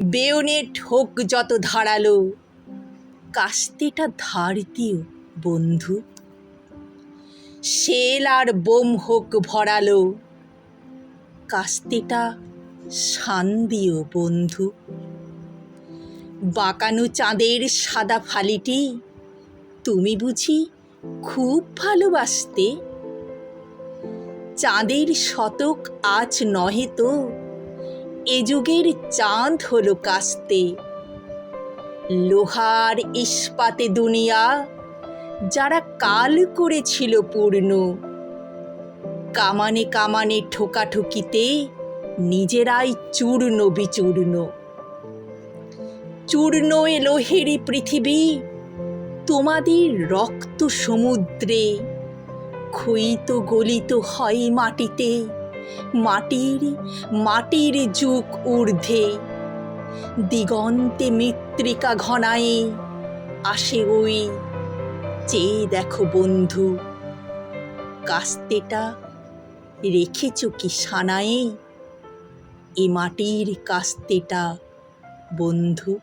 Bayonet হোক যত ধারালো, কাস্তেটা ধার দিও বন্ধু। শেল আর বোম হোক ভরালো, কাস্তেটা শান দিও বন্ধু। বাঁকানো চাঁদের সাদা ফালিটি তুমি বুঝি খুব ভালোবাসতে? চাঁদের শতক আজ নহে তো, এ যুগের চাঁদ হলো কাস্তে। লোহার ইস্পাতে দুনিয়া যারা কাল করেছিল পূর্ণ, কামানে কামানে ঠোকাঠুকিতে নিজেরাই চূর্ণ বিচূর্ণ। চূর্ণ এ লোহেরই পৃথিবী তোমাদের রক্ত সমুদ্রে, ক্ষয়িত গলিত হয় মাটিতে, মাটির মাটির যুগ ঊর্ধ্বে। দিগন্তে মৃত্তিকা ঘনায়ে আসে ওই, চেয়ে দেখো বন্ধু, কাস্তেটা রেখেছ কি সানায়ে? এ মাটির কাস্তেটা বন্ধু।